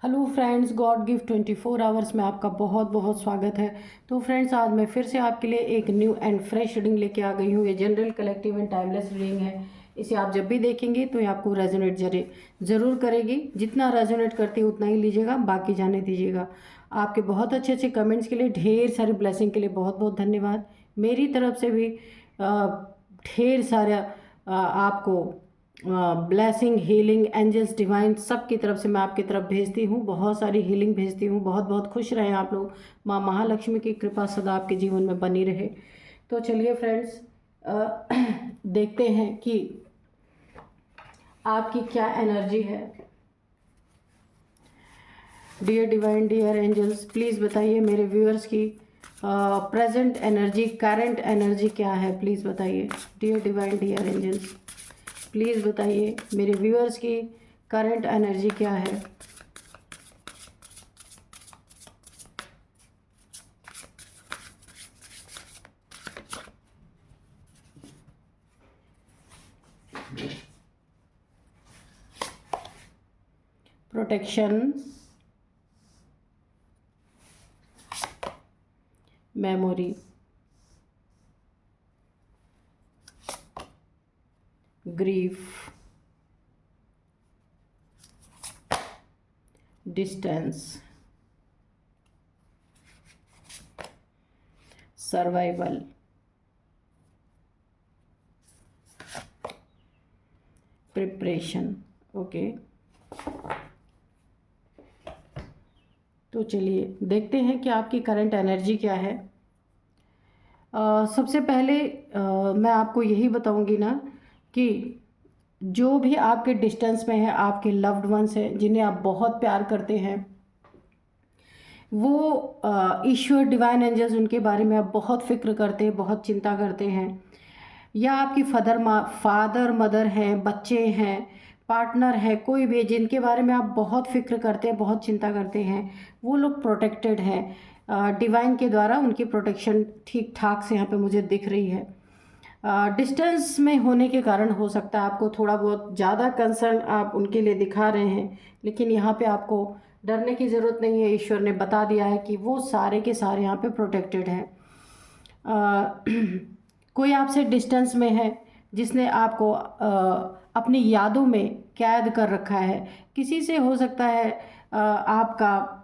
Hello friends, God gift 24 hours में आपका बहुत बहुत स्वागत है। तो फ्रेंड्स, आज मैं फिर से आपके लिए एक न्यू एंड फ्रेश रीडिंग लेके आ गई हूँ। ये general, collective and timeless reading है। इसे आप जब भी देखेंगे तो ये आपको रेजोनेट ज़रूर करेगी। जितना रेजोनेट करती है उतना ही लीजिएगा, बाकी जाने दीजिएगा। आपके बहुत अच्छे अच्छे कमेंट्स के लिए, ढेर सारी ब्लेसिंग के लिए बहुत बहुत धन्यवाद। मेरी तरफ से भी ढेर सारा आपको ब्लेसिंग, हीलिंग, एंजल्स, डिवाइन सब की तरफ से मैं आपकी तरफ भेजती हूँ। बहुत सारी हीलिंग भेजती हूँ। बहुत बहुत खुश रहें आप लोग। माँ महालक्ष्मी की कृपा सदा आपके जीवन में बनी रहे। तो चलिए फ्रेंड्स, देखते हैं कि आपकी क्या एनर्जी है। Dear divine, dear angels, please बताइए मेरे व्यूअर्स की प्रेजेंट एनर्जी, करंट एनर्जी क्या है, प्लीज़ बताइए। Dear divine, dear angels, please बताइए मेरे व्यूअर्स की करंट एनर्जी क्या है। Protection, memory, grief, distance, survival, preparation. Okay, तो चलिए देखते हैं कि आपकी करंट एनर्जी क्या है। सबसे पहले मैं आपको यही बताऊंगी ना कि जो भी आपके डिस्टेंस में है, आपके लव्ड वंस हैं जिन्हें आप बहुत प्यार करते हैं, वो ईश्वर, डिवाइन एंजल्स, उनके बारे में आप बहुत फिक्र करते हैं, बहुत चिंता करते हैं। या आपकी फादर मदर हैं, बच्चे हैं, पार्टनर है, कोई भी जिनके बारे में आप बहुत फिक्र करते हैं, बहुत चिंता करते हैं, वो लोग प्रोटेक्टेड हैं डिवाइन के द्वारा। उनकी प्रोटेक्शन ठीक ठाक से यहाँ पे मुझे दिख रही है। डिस्टेंस में होने के कारण हो सकता है आपको थोड़ा बहुत ज़्यादा कंसर्न आप उनके लिए दिखा रहे हैं, लेकिन यहाँ पे आपको डरने की ज़रूरत नहीं है। ईश्वर ने बता दिया है कि वो सारे के सारे यहाँ पे प्रोटेक्टेड हैं। कोई आपसे डिस्टेंस में है जिसने आपको अपनी यादों में कैद कर रखा है। किसी से हो सकता है आपका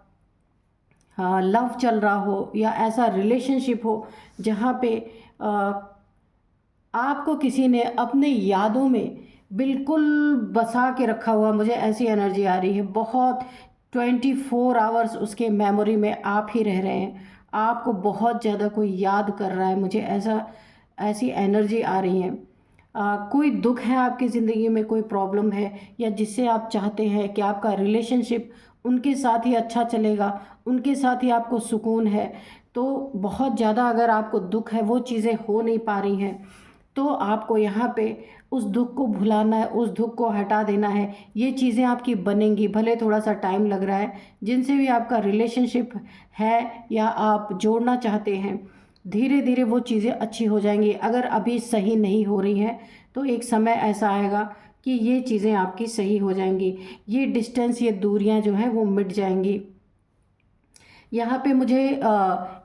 लव चल रहा हो, या ऐसा रिलेशनशिप हो जहाँ पे आपको किसी ने अपने यादों में बिल्कुल बसा के रखा हुआ। मुझे ऐसी एनर्जी आ रही है। बहुत 24 आवर्स उसके मेमोरी में आप ही रह रहे हैं। आपको बहुत ज़्यादा कोई याद कर रहा है। मुझे ऐसी एनर्जी आ रही है। कोई दुख है आपकी ज़िंदगी में, कोई प्रॉब्लम है, या जिससे आप चाहते हैं कि आपका रिलेशनशिप उनके साथ ही अच्छा चलेगा, उनके साथ ही आपको सुकून है। तो बहुत ज़्यादा अगर आपको दुख है, वो चीज़ें हो नहीं पा रही हैं, तो आपको यहाँ पे उस दुख को भुलाना है, उस दुख को हटा देना है। ये चीज़ें आपकी बनेंगी, भले थोड़ा सा टाइम लग रहा है। जिनसे भी आपका रिलेशनशिप है या आप जोड़ना चाहते हैं, धीरे धीरे वो चीज़ें अच्छी हो जाएंगी। अगर अभी सही नहीं हो रही हैं तो एक समय ऐसा आएगा कि ये चीज़ें आपकी सही हो जाएंगी। ये डिस्टेंस, ये दूरियां जो हैं वो मिट जाएंगी। यहाँ पे मुझे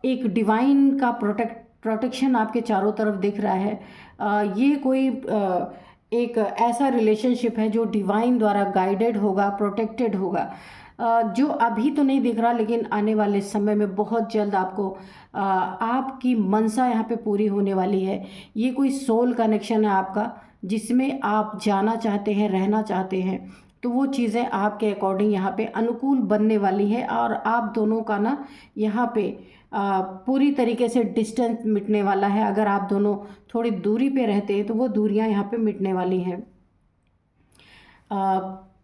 एक डिवाइन का प्रोटेक्शन आपके चारों तरफ दिख रहा है। ये कोई एक ऐसा रिलेशनशिप है जो डिवाइन द्वारा गाइडेड होगा, प्रोटेक्टेड होगा। जो अभी तो नहीं दिख रहा, लेकिन आने वाले समय में बहुत जल्द आपको आपकी मनसा यहाँ पे पूरी होने वाली है। ये कोई सोल कनेक्शन है आपका, जिसमें आप जाना चाहते हैं, रहना चाहते हैं। तो वो चीज़ें आपके अकॉर्डिंग यहाँ पे अनुकूल बनने वाली है, और आप दोनों का ना यहाँ पे पूरी तरीके से डिस्टेंस मिटने वाला है। अगर आप दोनों थोड़ी दूरी पे रहते हैं तो वो दूरियां यहाँ पे मिटने वाली हैं।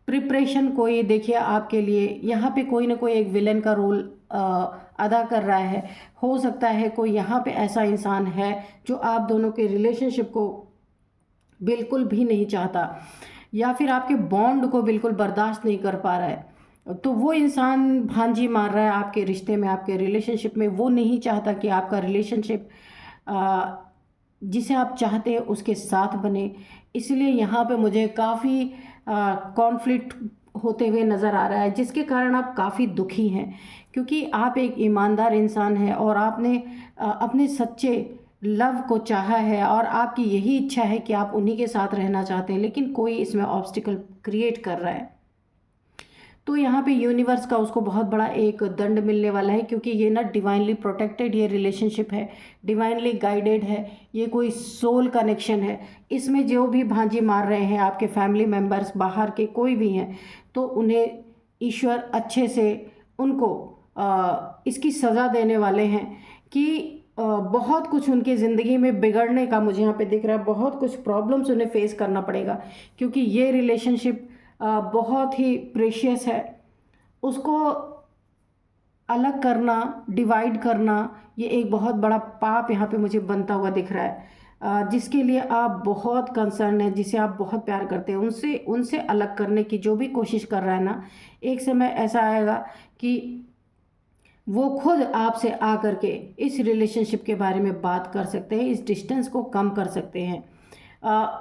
प्रिपरेशन, कोई देखिए आपके लिए यहाँ पे कोई ना कोई एक विलन का रोल अदा कर रहा है। हो सकता है कोई यहाँ पे ऐसा इंसान है जो आप दोनों के रिलेशनशिप को बिल्कुल भी नहीं चाहता, या फिर आपके बॉन्ड को बिल्कुल बर्दाश्त नहीं कर पा रहा है। तो वो इंसान भांजी मार रहा है आपके रिश्ते में, आपके रिलेशनशिप में। वो नहीं चाहता कि आपका रिलेशनशिप जिसे आप चाहते हैं उसके साथ बने। इसलिए यहाँ पे मुझे काफ़ी कॉन्फ्लिक्ट होते हुए नज़र आ रहा है, जिसके कारण आप काफ़ी दुखी हैं, क्योंकि आप एक ईमानदार इंसान हैं और आपने अपने सच्चे लव को चाहा है और आपकी यही इच्छा है कि आप उन्हीं के साथ रहना चाहते हैं, लेकिन कोई इसमें ऑब्स्टिकल क्रिएट कर रहा है। तो यहाँ पे यूनिवर्स का उसको बहुत बड़ा एक दंड मिलने वाला है, क्योंकि ये ना डिवाइनली प्रोटेक्टेड ये रिलेशनशिप है, डिवाइनली गाइडेड है, ये कोई सोल कनेक्शन है। इसमें जो भी भांजी मार रहे हैं आपके फैमिली मेम्बर्स, बाहर के कोई भी हैं, तो उन्हें ईश्वर अच्छे से उनको इसकी सज़ा देने वाले हैं कि बहुत कुछ उनकी ज़िंदगी में बिगड़ने का मुझे यहाँ पे दिख रहा है, बहुत कुछ प्रॉब्लम्स उन्हें फेस करना पड़ेगा, क्योंकि ये रिलेशनशिप बहुत ही प्रेशियस है। उसको अलग करना, डिवाइड करना, ये एक बहुत बड़ा पाप यहाँ पे मुझे बनता हुआ दिख रहा है। जिसके लिए आप बहुत कंसर्न हैं, जिसे आप बहुत प्यार करते हैं, उनसे उनसे अलग करने की जो भी कोशिश कर रहा है ना, एक समय ऐसा आएगा कि वो खुद आपसे आकर के इस रिलेशनशिप के बारे में बात कर सकते हैं, इस डिस्टेंस को कम कर सकते हैं।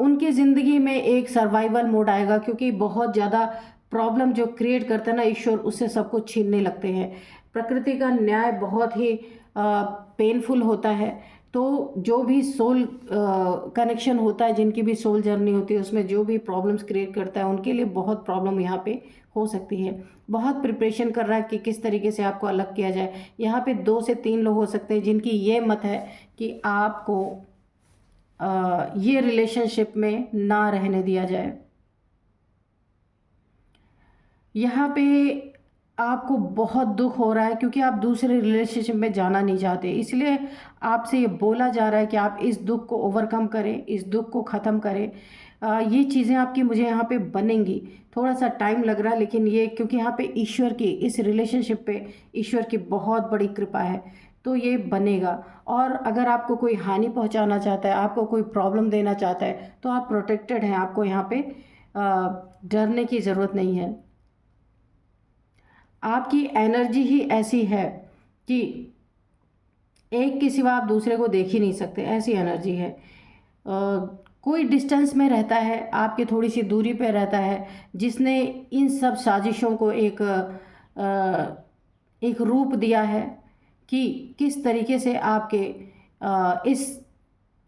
उनकी ज़िंदगी में एक सर्वाइवल मोड आएगा, क्योंकि बहुत ज़्यादा प्रॉब्लम जो क्रिएट करते हैं ना ईश्वर, उससे सब कुछ छीनने लगते हैं। प्रकृति का न्याय बहुत ही पेनफुल होता है। तो जो भी सोल कनेक्शन होता है, जिनकी भी सोल जर्नी होती है, उसमें जो भी प्रॉब्लम्स क्रिएट करता है, उनके लिए बहुत प्रॉब्लम यहाँ पे हो सकती है। बहुत प्रिपरेशन कर रहा है कि किस तरीके से आपको अलग किया जाए। यहाँ पे 2 से 3 लोग हो सकते हैं जिनकी ये मत है कि आपको ये रिलेशनशिप में ना रहने दिया जाए। यहाँ पे आपको बहुत दुख हो रहा है, क्योंकि आप दूसरे रिलेशनशिप में जाना नहीं चाहते, इसलिए आपसे ये बोला जा रहा है कि आप इस दुख को ओवरकम करें, इस दुख को ख़त्म करें। ये चीज़ें आपकी मुझे यहाँ पे बनेंगी, थोड़ा सा टाइम लग रहा है, लेकिन ये क्योंकि यहाँ पे ईश्वर की, इस रिलेशनशिप पे ईश्वर की बहुत बड़ी कृपा है, तो ये बनेगा। और अगर आपको कोई हानि पहुँचाना चाहता है, आपको कोई प्रॉब्लम देना चाहता है, तो आप प्रोटेक्टेड हैं, आपको यहाँ पे डरने की ज़रूरत नहीं है। आपकी एनर्जी ही ऐसी है कि एक के सिवा आप दूसरे को देख ही नहीं सकते, ऐसी एनर्जी है। कोई डिस्टेंस में रहता है, आपके थोड़ी सी दूरी पे रहता है, जिसने इन सब साजिशों को एक रूप दिया है कि किस तरीके से आपके इस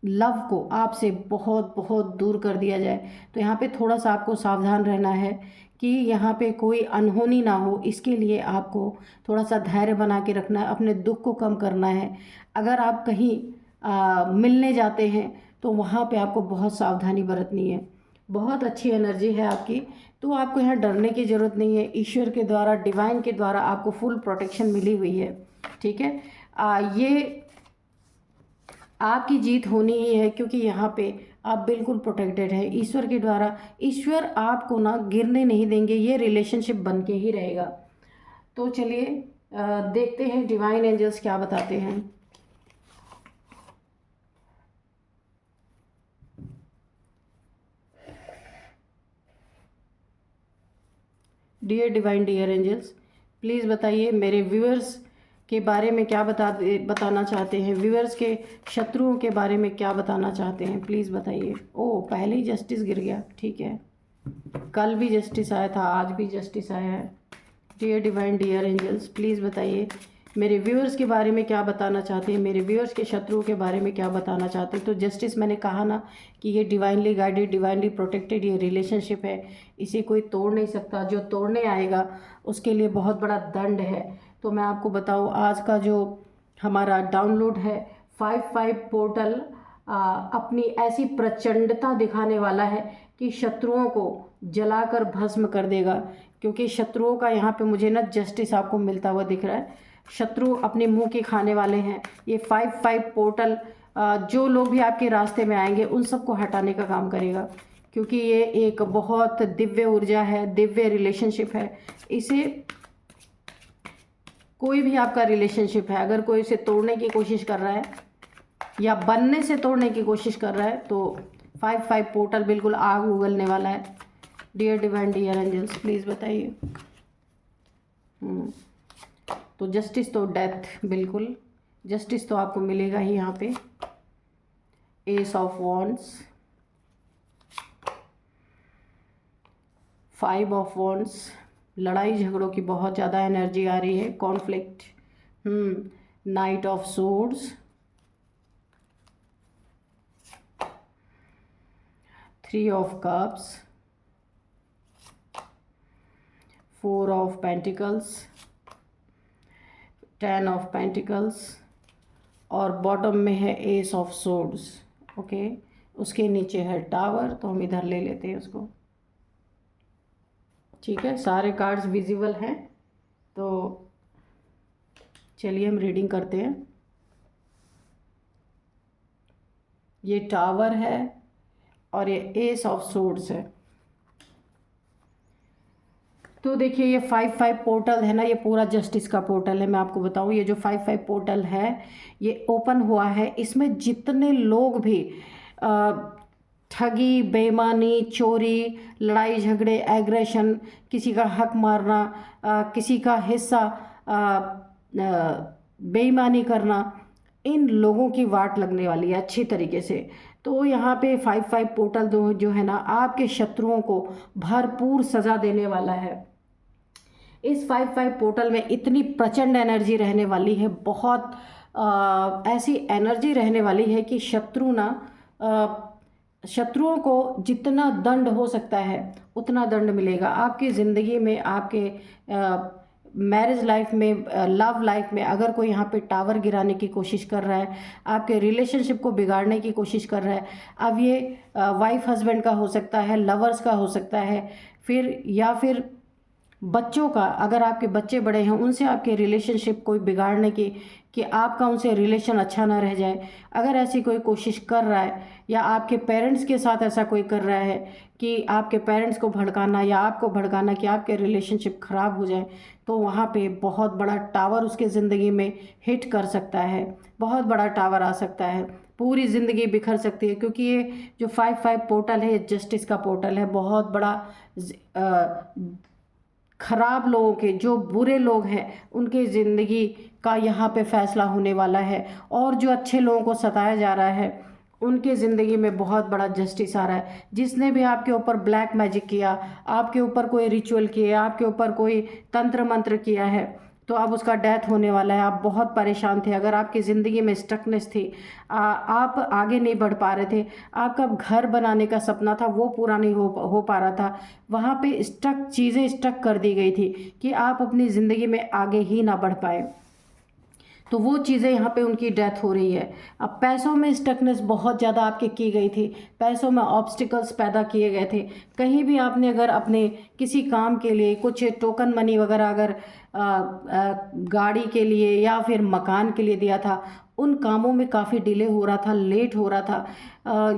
लव को आपसे बहुत बहुत दूर कर दिया जाए। तो यहाँ पे थोड़ा सा आपको सावधान रहना है कि यहाँ पे कोई अनहोनी ना हो, इसके लिए आपको थोड़ा सा धैर्य बना के रखना है, अपने दुख को कम करना है। अगर आप कहीं मिलने जाते हैं तो वहाँ पे आपको बहुत सावधानी बरतनी है। बहुत अच्छी एनर्जी है आपकी, तो आपको यहाँ डरने की ज़रूरत नहीं है। ईश्वर के द्वारा, डिवाइन के द्वारा आपको फुल प्रोटेक्शन मिली हुई है, ठीक है। ये आपकी जीत होनी ही है, क्योंकि यहाँ पे आप बिल्कुल प्रोटेक्टेड है ईश्वर के द्वारा। ईश्वर आपको ना गिरने नहीं देंगे, ये रिलेशनशिप बन के ही रहेगा। तो चलिए देखते हैं डिवाइन एंजल्स क्या बताते हैं। Dear divine, dear angels, please बताइए मेरे व्यूअर्स के बारे में क्या बताना चाहते हैं, व्यूअर्स के शत्रुओं के बारे में क्या बताना चाहते हैं, प्लीज़ बताइए। ओह, पहले ही जस्टिस गिर गया, ठीक है। कल भी जस्टिस आया था, आज भी जस्टिस आया है। Dear divine, dear angels, please बताइए मेरे व्यूअर्स के बारे में क्या बताना चाहते हैं, मेरे व्यूअर्स के शत्रुओं के बारे में क्या बताना चाहते हैं। तो जस्टिस, मैंने कहा ना कि ये डिवाइनली गाइडेड, डिवाइनली प्रोटेक्टेड ये रिलेशनशिप है, इसे कोई तोड़ नहीं सकता। जो तोड़ने आएगा उसके लिए बहुत बड़ा दंड है। तो मैं आपको बताऊँ, आज का जो हमारा डाउनलोड है 5/5 पोर्टल अपनी ऐसी प्रचंडता दिखाने वाला है कि शत्रुओं को जलाकर भस्म कर देगा। क्योंकि शत्रुओं का यहाँ पे मुझे ना जस्टिस आपको मिलता हुआ दिख रहा है। शत्रु अपने मुंह के खाने वाले हैं। ये 5/5 पोर्टल जो लोग भी आपके रास्ते में आएंगे उन सबको हटाने का काम करेगा, क्योंकि ये एक बहुत दिव्य ऊर्जा है, दिव्य रिलेशनशिप है। इसे कोई भी आपका रिलेशनशिप है, अगर कोई इसे तोड़ने की कोशिश कर रहा है या बनने से तोड़ने की कोशिश कर रहा है, तो 5/5 पोर्टल बिल्कुल आग उगलने वाला है। Dear divine, dear angels, please बताइए। तो जस्टिस तो डेथ, बिल्कुल जस्टिस तो आपको मिलेगा ही यहाँ पे। S of wands, 5 of wands, लड़ाई झगड़ों की बहुत ज़्यादा एनर्जी आ रही है, conflict. Night of swords, 3 of cups, 4 of pentacles, 10 of pentacles, और बॉटम में है एस ऑफ सोर्ड्स। ओके, उसके नीचे है टावर, तो हम इधर ले लेते हैं उसको। ठीक है, सारे कार्ड्स विजिबल हैं, तो चलिए हम रीडिंग करते हैं। ये टावर है और ये एस ऑफ सोर्ड्स है। तो देखिए ये 5-5 पोर्टल है ना, ये पूरा जस्टिस का पोर्टल है। मैं आपको बताऊँ, ये जो 5-5 पोर्टल है ये ओपन हुआ है। इसमें जितने लोग भी ठगी, बेईमानी, चोरी, लड़ाई झगड़े, एग्रेशन, किसी का हक मारना, किसी का हिस्सा बेईमानी करना, इन लोगों की वाट लगने वाली है अच्छी तरीके से। तो यहाँ पे 5-5 पोर्टल जो है ना, आपके शत्रुओं को भरपूर सज़ा देने वाला है। इस 5-5 पोर्टल में इतनी प्रचंड एनर्जी रहने वाली है, बहुत ऐसी एनर्जी रहने वाली है कि शत्रुओं को जितना दंड हो सकता है उतना दंड मिलेगा। आपकी ज़िंदगी में, आपके मैरिज लाइफ में, लव लाइफ में अगर कोई यहाँ पे टावर गिराने की कोशिश कर रहा है, आपके रिलेशनशिप को बिगाड़ने की कोशिश कर रहा है, अब ये वाइफ हस्बैंड का हो सकता है, लवर्स का हो सकता है, या फिर बच्चों का, अगर आपके बच्चे बड़े हैं उनसे आपके रिलेशनशिप कोई बिगाड़ने की, कि आपका उनसे रिलेशन अच्छा ना रह जाए, अगर ऐसी कोई कोशिश कर रहा है, या आपके पेरेंट्स के साथ ऐसा कोई कर रहा है कि आपके पेरेंट्स को भड़काना या आपको भड़काना कि आपके रिलेशनशिप ख़राब हो जाए, तो वहाँ पे बहुत बड़ा टावर उसके ज़िंदगी में हिट कर सकता है। बहुत बड़ा टावर आ सकता है, पूरी ज़िंदगी बिखर सकती है, क्योंकि ये जो 5-5 पोर्टल है ये जस्टिस का पोर्टल है। बहुत बड़ा खराब लोगों के, जो बुरे लोग हैं उनके ज़िंदगी का यहाँ पे फैसला होने वाला है, और जो अच्छे लोगों को सताया जा रहा है उनके ज़िंदगी में बहुत बड़ा जस्टिस आ रहा है। जिसने भी आपके ऊपर ब्लैक मैजिक किया, आपके ऊपर कोई रिचुअल किया, आपके ऊपर कोई तंत्र मंत्र किया है, तो अब उसका डेथ होने वाला है। आप बहुत परेशान थे, अगर आपकी ज़िंदगी में स्टकनेस थी, आप आगे नहीं बढ़ पा रहे थे, आपका घर बनाने का सपना था वो पूरा नहीं हो पा रहा था, वहाँ पे चीज़ें स्टक कर दी गई थी कि आप अपनी ज़िंदगी में आगे ही ना बढ़ पाए, तो वो चीज़ें यहाँ पे उनकी डेथ हो रही है। अब पैसों में स्टकनेस बहुत ज़्यादा आपके की गई थी, पैसों में ऑब्स्टिकल्स पैदा किए गए थे। कहीं भी आपने अगर अपने किसी काम के लिए कुछ टोकन मनी वगैरह अगर गाड़ी के लिए या फिर मकान के लिए दिया था, उन कामों में काफ़ी डिले हो रहा था, लेट हो रहा था,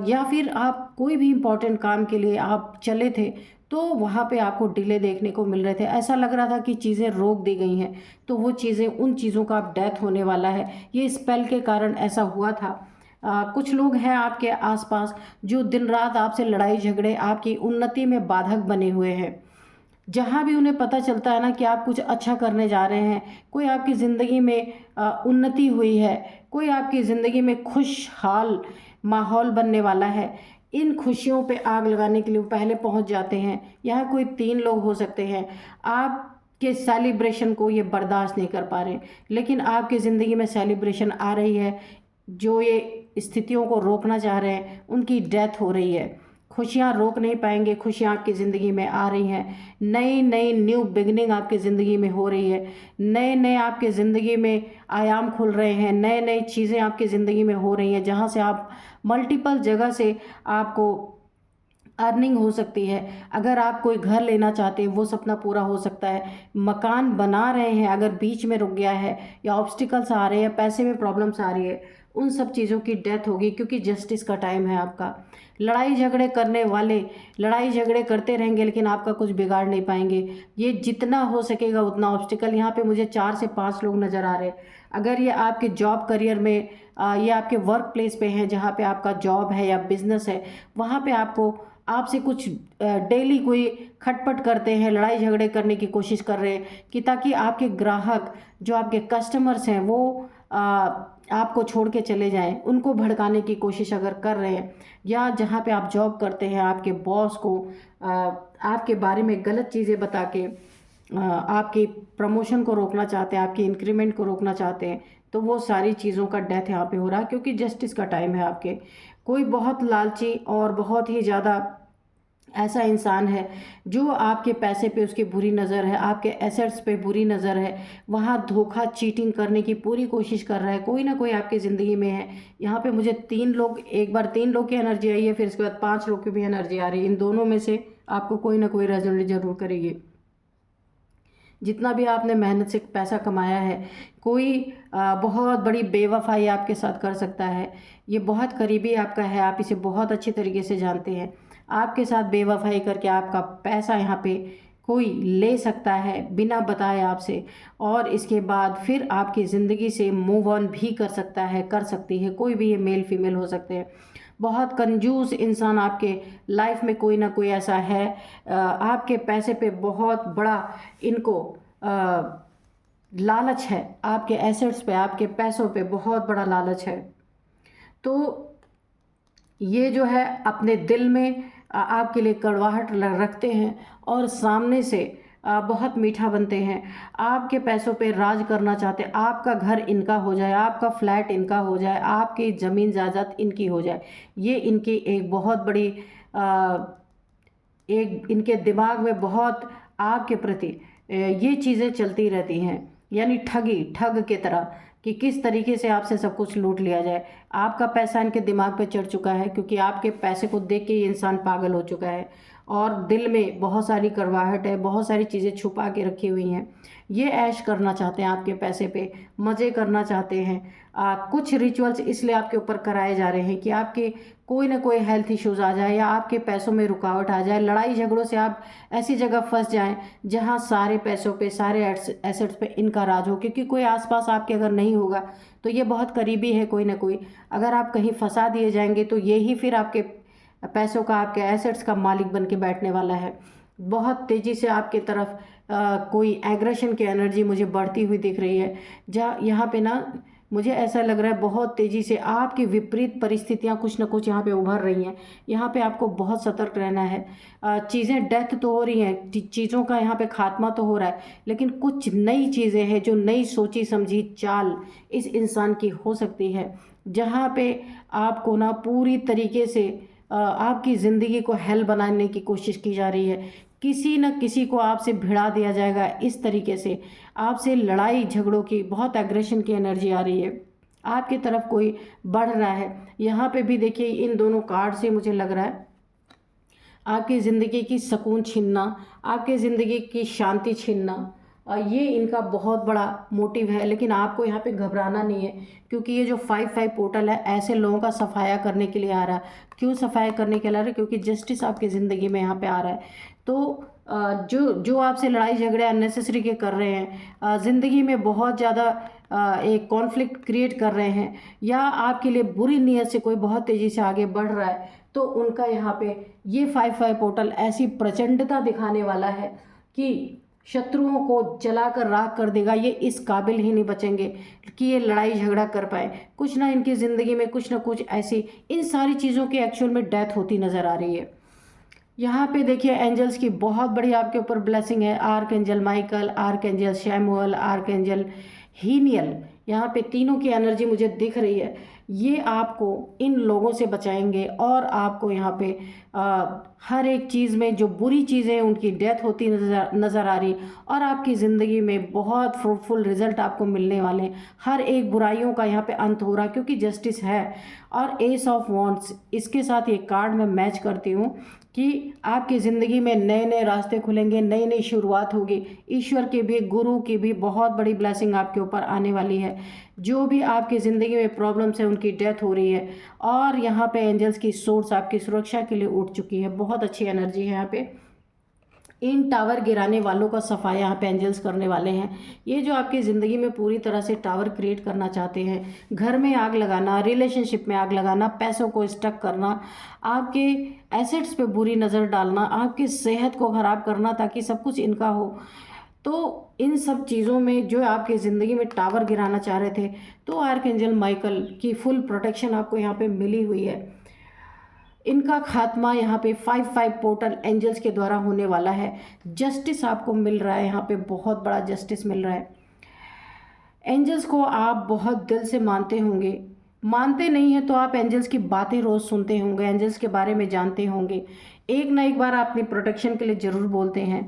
या फिर आप कोई भी इम्पोर्टेंट काम के लिए आप चले थे तो वहाँ पे आपको डिले देखने को मिल रहे थे, ऐसा लग रहा था कि चीज़ें रोक दी गई हैं। तो वो चीज़ें, उन चीज़ों का अब डेथ होने वाला है। ये स्पेल के कारण ऐसा हुआ था। कुछ लोग हैं आपके आसपास जो दिन रात आपसे लड़ाई झगड़े, आपकी उन्नति में बाधक बने हुए हैं। जहाँ भी उन्हें पता चलता है ना कि आप कुछ अच्छा करने जा रहे हैं, कोई आपकी ज़िंदगी में उन्नति हुई है, कोई आपकी ज़िंदगी में खुशहाल माहौल बनने वाला है, इन खुशियों पे आग लगाने के लिए वो पहले पहुंच जाते हैं। यहाँ कोई 3 लोग हो सकते हैं, आपके सेलिब्रेशन को ये बर्दाश्त नहीं कर पा रहे, लेकिन आपकी ज़िंदगी में सेलिब्रेशन आ रही है। जो ये स्थितियों को रोकना चाह रहे हैं उनकी डेथ हो रही है। खुशियाँ रोक नहीं पाएंगे, खुशियाँ आपकी ज़िंदगी में आ रही हैं। नई नई न्यू बिगनिंग आपकी ज़िंदगी में हो रही है, नए नए आपके ज़िंदगी में आयाम खुल रहे हैं, नए नई चीज़ें आपकी ज़िंदगी में हो रही हैं, जहाँ से आप मल्टीपल जगह से आपको अर्निंग हो सकती है। अगर आप कोई घर लेना चाहते हैं वो सपना पूरा हो सकता है। मकान बना रहे हैं, अगर बीच में रुक गया है या ऑब्स्टिकल्स आ रहे हैं, पैसे में प्रॉब्लम्स आ रही है, उन सब चीज़ों की डेथ होगी, क्योंकि जस्टिस का टाइम है आपका। लड़ाई झगड़े करने वाले लड़ाई झगड़े करते रहेंगे लेकिन आपका कुछ बिगाड़ नहीं पाएंगे। ये जितना हो सकेगा उतना ऑब्स्टिकल, यहाँ पे मुझे 4 से 5 लोग नज़र आ रहे हैं। अगर ये आपके जॉब करियर में, ये आपके वर्क प्लेस पे हैं, जहाँ पे आपका जॉब है या बिजनेस है, वहाँ पे आपसे कुछ डेली कोई खटपट करते हैं, लड़ाई झगड़े करने की कोशिश कर रहे हैं, कि ताकि आपके ग्राहक, जो आपके कस्टमर्स हैं, वो आपको छोड़ के चले जाएं, उनको भड़काने की कोशिश अगर कर रहे हैं, या जहाँ पे आप जॉब करते हैं आपके बॉस को आपके बारे में गलत चीज़ें बता के आपके प्रमोशन को रोकना चाहते हैं, आपके इंक्रीमेंट को रोकना चाहते हैं, तो वो सारी चीज़ों का डेथ यहाँ पे हो रहा है, क्योंकि जस्टिस का टाइम है आपके। कोई बहुत लालची और बहुत ही ज़्यादा ऐसा इंसान है जो आपके पैसे पे उसकी बुरी नज़र है, आपके एसेट्स पे बुरी नज़र है, वहाँ धोखा चीटिंग करने की पूरी कोशिश कर रहा है, कोई ना कोई आपकी ज़िंदगी में है। यहाँ पे मुझे 3 लोग, एक बार 3 लोग की एनर्जी आई है, फिर इसके बाद 5 लोग की भी एनर्जी आ रही है। इन दोनों में से आपको कोई ना कोई रेजल्ट जरूर करेगी। जितना भी आपने मेहनत से पैसा कमाया है, कोई बहुत बड़ी बेवफाई आपके साथ कर सकता है। ये बहुत करीबी आपका है, आप इसे बहुत अच्छे तरीके से जानते हैं। आपके साथ बेवफाई करके आपका पैसा यहाँ पे कोई ले सकता है बिना बताए आपसे, और इसके बाद फिर आपकी ज़िंदगी से मूव ऑन भी कर सकता है, कर सकती है। कोई भी, ये मेल फीमेल हो सकते हैं। बहुत कंजूस इंसान आपके लाइफ में कोई ना कोई ऐसा है। आपके पैसे पे बहुत बड़ा इनको लालच है, आपके एसेट्स पे, आपके पैसों पे बहुत बड़ा लालच है। तो ये जो है अपने दिल में आपके लिए कड़वाहट रखते हैं, और सामने से बहुत मीठा बनते हैं। आपके पैसों पे राज करना चाहते हैं, आपका घर इनका हो जाए, आपका फ्लैट इनका हो जाए, आपकी ज़मीन जायदाद इनकी हो जाए। ये इनकी एक बहुत बड़ी एक इनके दिमाग में बहुत आपके प्रति ये चीज़ें चलती रहती हैं, यानी ठगी, ठग के तरह, कि किस तरीके से आपसे सब कुछ लूट लिया जाए। आपका पैसा इनके दिमाग पे चढ़ चुका है, क्योंकि आपके पैसे को देख के ये इंसान पागल हो चुका है, और दिल में बहुत सारी कड़वाहट है, बहुत सारी चीज़ें छुपा के रखी हुई हैं। ये ऐश करना चाहते हैं आपके पैसे पे, मज़े करना चाहते हैं। कुछ रिचुअल्स इसलिए आपके ऊपर कराए जा रहे हैं कि आपके कोई ना कोई हेल्थ इश्यूज़ आ जाए, या आपके पैसों में रुकावट आ जाए, लड़ाई झगड़ों से आप ऐसी जगह फंस जाएं जहां सारे पैसों पे, सारे एसेट्स पे इनका राज हो। क्योंकि कोई आसपास आपके अगर नहीं होगा तो ये बहुत करीबी है कोई ना कोई। अगर आप कहीं फंसा दिए जाएंगे तो ये ही फिर आपके पैसों का, आपके एसेट्स का मालिक बन के बैठने वाला है। बहुत तेज़ी से आपके तरफ कोई एग्रेशन की एनर्जी मुझे बढ़ती हुई दिख रही है, जहाँ यहाँ पे ना मुझे ऐसा लग रहा है बहुत तेज़ी से आपकी विपरीत परिस्थितियाँ कुछ ना कुछ यहाँ पे उभर रही हैं। यहाँ पे आपको बहुत सतर्क रहना है। चीज़ें डेथ तो हो रही हैं, चीज़ों का यहाँ पे खात्मा तो हो रहा है, लेकिन कुछ नई चीज़ें हैं जो नई सोची समझी चाल इस इंसान की हो सकती है, जहाँ पे आपको ना पूरी तरीके से आपकी ज़िंदगी को हेल बनाने की कोशिश की जा रही है। किसी न किसी को आपसे भिड़ा दिया जाएगा इस तरीके से, आपसे लड़ाई झगड़ों की, बहुत एग्रेशन की एनर्जी आ रही है। आपकी तरफ कोई बढ़ रहा है। यहाँ पे भी देखिए इन दोनों कार्ड से मुझे लग रहा है आपकी ज़िंदगी की सुकून छीनना, आपकी ज़िंदगी की शांति छीनना, ये इनका बहुत बड़ा मोटिव है। लेकिन आपको यहाँ पे घबराना नहीं है, क्योंकि ये जो 5-5 पोर्टल है ऐसे लोगों का सफाया करने के लिए आ रहा है। क्यों सफाया करने के लिए आ रहा है? क्योंकि जस्टिस आपकी ज़िंदगी में यहाँ पे आ रहा है। तो जो आपसे लड़ाई झगड़े अननेसेसरी के कर रहे हैं, ज़िंदगी में बहुत ज़्यादा एक कॉन्फ्लिक्ट क्रिएट कर रहे हैं, या आपके लिए बुरी नीयत से कोई बहुत तेज़ी से आगे बढ़ रहा है, तो उनका यहाँ पे ये 5-5 पोर्टल ऐसी प्रचंडता दिखाने वाला है कि शत्रुओं को जलाकर राख कर देगा। ये इस काबिल ही नहीं बचेंगे कि ये लड़ाई झगड़ा कर पाए। कुछ ना इनकी ज़िंदगी में कुछ ना कुछ ऐसी, इन सारी चीज़ों की एक्चुअल में डेथ होती नज़र आ रही है। यहाँ पे देखिए एंजल्स की बहुत बड़ी आपके ऊपर ब्लेसिंग है। Archangel Michael, archangel Samuel, archangel Haniel, यहाँ पे तीनों की एनर्जी मुझे दिख रही है। ये आपको इन लोगों से बचाएंगे, और आपको यहाँ पे हर एक चीज़ में जो बुरी चीज़ें हैं उनकी डेथ होती नज़र आ रही, और आपकी ज़िंदगी में बहुत फ्रूटफुल रिजल्ट आपको मिलने वाले हैं। हर एक बुराइयों का यहाँ पे अंत हो रहा है, क्योंकि जस्टिस है। और एस ऑफ वॉन्ड्स, इसके साथ ये कार्ड मैं मैच करती हूँ कि आपकी ज़िंदगी में नए नए रास्ते खुलेंगे, नई नई शुरुआत होगी। ईश्वर की भी, गुरु की भी बहुत बड़ी ब्लेसिंग आपके ऊपर आने वाली है। जो भी आपकी ज़िंदगी में प्रॉब्लम्स है उनकी डेथ हो रही है, और यहाँ पे एंजल्स की सोर्स आपकी सुरक्षा के लिए उठ चुकी है। बहुत अच्छी एनर्जी है यहाँ पे। इन टावर गिराने वालों का सफाया यहाँ पे एंजल्स करने वाले हैं। ये जो आपकी ज़िंदगी में पूरी तरह से टावर क्रिएट करना चाहते हैं, घर में आग लगाना, रिलेशनशिप में आग लगाना, पैसों को स्टक करना, आपके एसेट्स पे बुरी नज़र डालना, आपकी सेहत को ख़राब करना ताकि सब कुछ इनका हो, तो इन सब चीज़ों में जो आपके ज़िंदगी में टावर गिराना चाह रहे थे, तो आर्कएंजल माइकल की फुल प्रोटेक्शन आपको यहाँ पे मिली हुई है। इनका खात्मा यहाँ पे 5-5 पोर्टल एंजल्स के द्वारा होने वाला है। जस्टिस आपको मिल रहा है, यहाँ पे बहुत बड़ा जस्टिस मिल रहा है। एंजल्स को आप बहुत दिल से मानते होंगे, मानते नहीं हैं तो आप एंजल्स की बातें रोज़ सुनते होंगे, एंजल्स के बारे में जानते होंगे, एक ना एक बार आप अपनी प्रोटेक्शन के लिए ज़रूर बोलते हैं।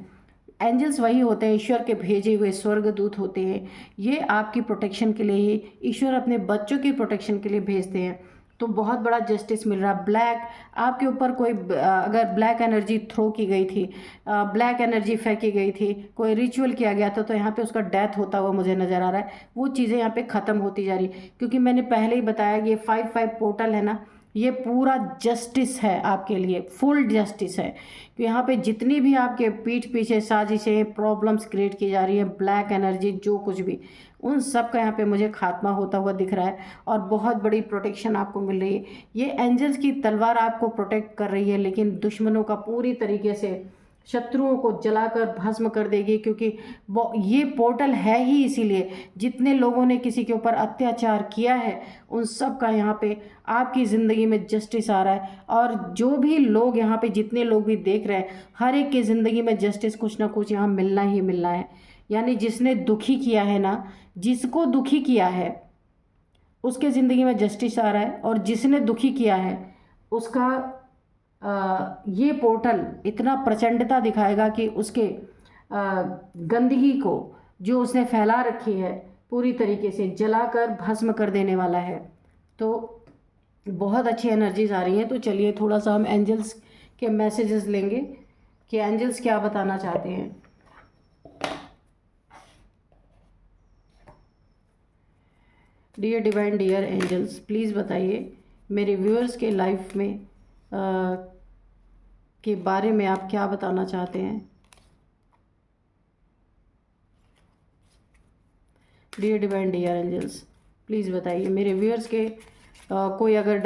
एंजल्स वही होते हैं, ईश्वर के भेजे हुए स्वर्गदूत होते हैं। ये आपकी प्रोटेक्शन के लिए ही ईश्वर अपने बच्चों की प्रोटेक्शन के लिए भेजते हैं। तो बहुत बड़ा जस्टिस मिल रहा। ब्लैक आपके ऊपर कोई अगर ब्लैक एनर्जी थ्रो की गई थी, ब्लैक एनर्जी फेंकी गई थी, कोई रिचुअल किया गया था, तो यहाँ पे उसका डेथ होता हुआ मुझे नज़र आ रहा है। वो चीज़ें यहाँ पे ख़त्म होती जा रही, क्योंकि मैंने पहले ही बताया कि ये 5-5 पोर्टल है ना, ये पूरा जस्टिस है आपके लिए, फुल जस्टिस है। कि यहाँ पे जितनी भी आपके पीठ पीछे साजिशें, प्रॉब्लम्स क्रिएट की जा रही है, ब्लैक एनर्जी जो कुछ भी, उन सब का यहाँ पे मुझे खात्मा होता हुआ दिख रहा है और बहुत बड़ी प्रोटेक्शन आपको मिल रही है। ये एंजल्स की तलवार आपको प्रोटेक्ट कर रही है, लेकिन दुश्मनों का पूरी तरीके से, शत्रुओं को जलाकर भस्म कर देगी, क्योंकि ये पोर्टल है ही इसीलिए। जितने लोगों ने किसी के ऊपर अत्याचार किया है, उन सब का यहाँ पे आपकी ज़िंदगी में जस्टिस आ रहा है। और जो भी लोग यहाँ पे, जितने लोग भी देख रहे हैं, हर एक की ज़िंदगी में जस्टिस कुछ ना कुछ यहाँ मिलना ही मिलना है। यानी जिसने दुखी किया है ना, जिसको दुखी किया है उसके ज़िंदगी में जस्टिस आ रहा है, और जिसने दुखी किया है उसका ये पोर्टल इतना प्रचंडता दिखाएगा कि उसके गंदगी को जो उसने फैला रखी है पूरी तरीके से जलाकर भस्म कर देने वाला है। तो बहुत अच्छी एनर्जीज आ रही हैं। तो चलिए थोड़ा सा हम एंजल्स के मैसेजेस लेंगे कि एंजल्स क्या बताना चाहते हैं। Dear divine, dear angels, please बताइए मेरे व्यूअर्स के लाइफ में के बारे में आप क्या बताना चाहते हैं। Dear divine, dear angels, please बताइए मेरे व्यूअर्स के कोई अगर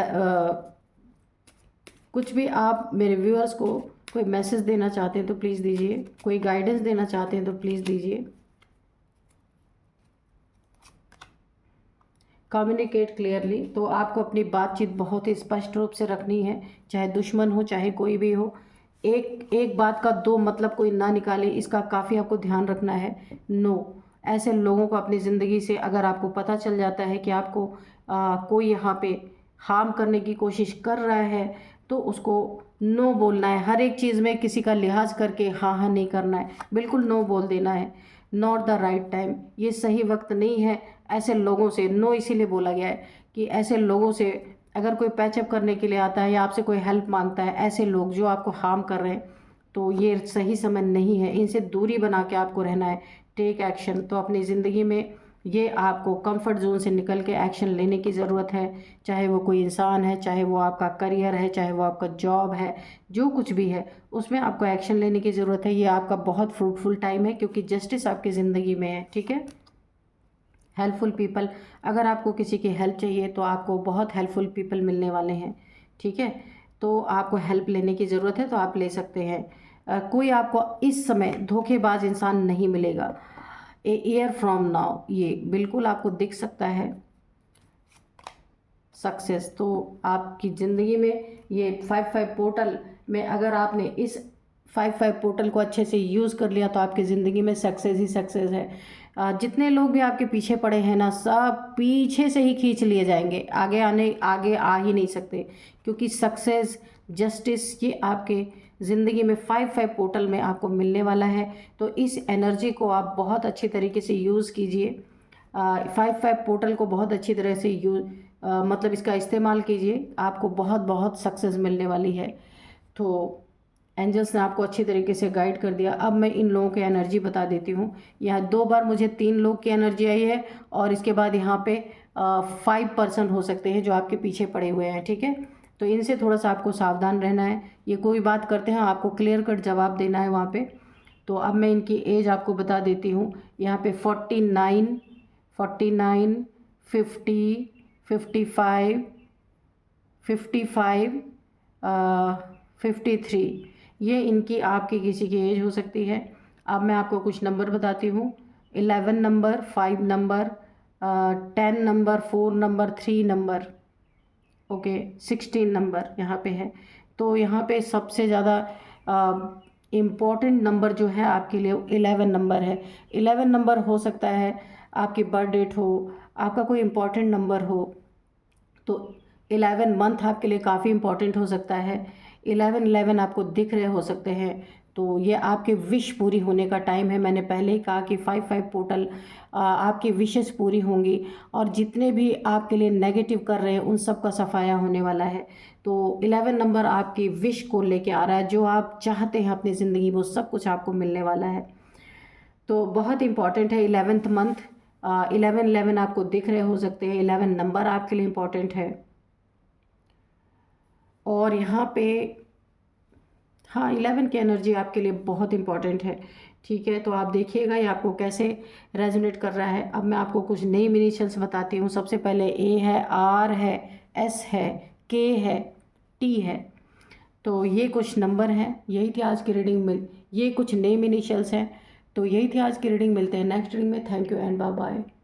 कुछ भी आप मेरे व्यूअर्स को कोई मैसेज देना चाहते हैं तो प्लीज़ दीजिए, कोई गाइडेंस देना चाहते हैं तो प्लीज़ दीजिए। Communicate clearly. तो आपको अपनी बातचीत बहुत ही स्पष्ट रूप से रखनी है, चाहे दुश्मन हो चाहे कोई भी हो। एक बात का दो मतलब कोई ना निकाले, इसका काफ़ी आपको ध्यान रखना है। नो, ऐसे लोगों को अपनी ज़िंदगी से अगर आपको पता चल जाता है कि आपको कोई यहाँ पे हार्म करने की कोशिश कर रहा है, तो उसको नो बोलना है। हर एक चीज़ में किसी का लिहाज करके हाँ हाँ नहीं करना है, बिल्कुल नो बोल देना है। नॉट द राइट टाइम, ये सही वक्त नहीं है। ऐसे लोगों से नो इसीलिए बोला गया है कि ऐसे लोगों से अगर कोई पैचअप करने के लिए आता है या आपसे कोई हेल्प मांगता है, ऐसे लोग जो आपको हार्म कर रहे हैं, तो ये सही समय नहीं है, इनसे दूरी बना के आपको रहना है। Take action. तो अपनी ज़िंदगी में ये आपको कंफर्ट जोन से निकल के एक्शन लेने की ज़रूरत है, चाहे वो कोई इंसान है, चाहे वो आपका करियर है, चाहे वो आपका जॉब है, जो कुछ भी है उसमें आपको एक्शन लेने की ज़रूरत है। ये आपका बहुत फ्रूटफुल टाइम है, क्योंकि जस्टिस आपकी ज़िंदगी में है। ठीक है। हेल्पफुल पीपल, अगर आपको किसी की हेल्प चाहिए तो आपको बहुत हेल्पफुल पीपल मिलने वाले हैं। ठीक है। तो आपको हेल्प लेने की ज़रूरत है तो आप ले सकते हैं। कोई आपको इस समय धोखेबाज इंसान नहीं मिलेगा। ए ईयर फ्रॉम नाउ ये बिल्कुल आपको दिख सकता है सक्सेस। तो आपकी ज़िंदगी में ये 5-5 पोर्टल में अगर आपने इस 5-5 पोर्टल को अच्छे से यूज़ कर लिया तो आपकी ज़िंदगी में सक्सेस ही सक्सेस है। जितने लोग भी आपके पीछे पड़े हैं ना, सब पीछे से ही खींच लिए जाएंगे, आगे आ ही नहीं सकते, क्योंकि सक्सेस, जस्टिस ये आपके ज़िंदगी में 5-5 पोर्टल में आपको मिलने वाला है। तो इस एनर्जी को आप बहुत अच्छी तरीके से यूज़ कीजिए। 5-5 पोर्टल को बहुत अच्छी तरह से मतलब इसका इस्तेमाल कीजिए, आपको बहुत बहुत सक्सेस मिलने वाली है। तो एंजल्स ने आपको अच्छी तरीके से गाइड कर दिया। अब मैं इन लोगों की एनर्जी बता देती हूँ। यहाँ 2 बार मुझे 3 लोग की एनर्जी आई है, और इसके बाद यहाँ पे 5 पर्सन हो सकते हैं जो आपके पीछे पड़े हुए हैं। ठीक है। तो इनसे थोड़ा सा आपको सावधान रहना है। ये कोई बात करते हैं आपको क्लियर कट जवाब देना है वहाँ पे। तो अब मैं इनकी एज आपको बता देती हूँ। यहाँ पे 49, 50, 55, 53 ये इनकी आपकी किसी की एज हो सकती है। अब मैं आपको कुछ नंबर बताती हूँ। 11 number, 5 number, 10 number, 4 number, 3 number, okay, 16 number यहाँ पे है। तो यहाँ पे सबसे ज़्यादा इम्पॉर्टेंट नंबर जो है आपके लिए 11 नंबर है। 11 नंबर हो सकता है आपकी बर्थ डेट हो, आपका कोई इम्पॉर्टेंट नंबर हो, तो 11 मंथ आपके लिए काफ़ी इम्पॉर्टेंट हो सकता है। 11-11 आपको दिख रहे हो सकते हैं, तो ये आपके विश पूरी होने का टाइम है। मैंने पहले ही कहा कि 5-5 पोर्टल आपकी विशेस पूरी होंगी, और जितने भी आपके लिए नेगेटिव कर रहे हैं उन सब का सफाया होने वाला है। तो 11 नंबर आपकी विश को लेके आ रहा है, जो आप चाहते हैं अपनी ज़िंदगी में वो सब कुछ आपको मिलने वाला है। तो बहुत इंपॉर्टेंट है 11th मंथ। 11-11 आपको दिख रहे हो सकते हैं, 11 नंबर आपके लिए इम्पॉर्टेंट है। और यहाँ पे हाँ, 11 की एनर्जी आपके लिए बहुत इंपॉर्टेंट है। ठीक है, तो आप देखिएगा ये आपको कैसे रेजोनेट कर रहा है। अब मैं आपको कुछ नई इनिशियल्स बताती हूँ। सबसे पहले ए है, आर है, एस है, के है, टी है। तो ये कुछ नंबर हैं। यही थी आज की रीडिंग में, ये कुछ नेम इनिशियल्स हैं। तो यही थी आज की रीडिंग। मिलते हैं नेक्स्ट रीडिंग में। Thank you and bye bye.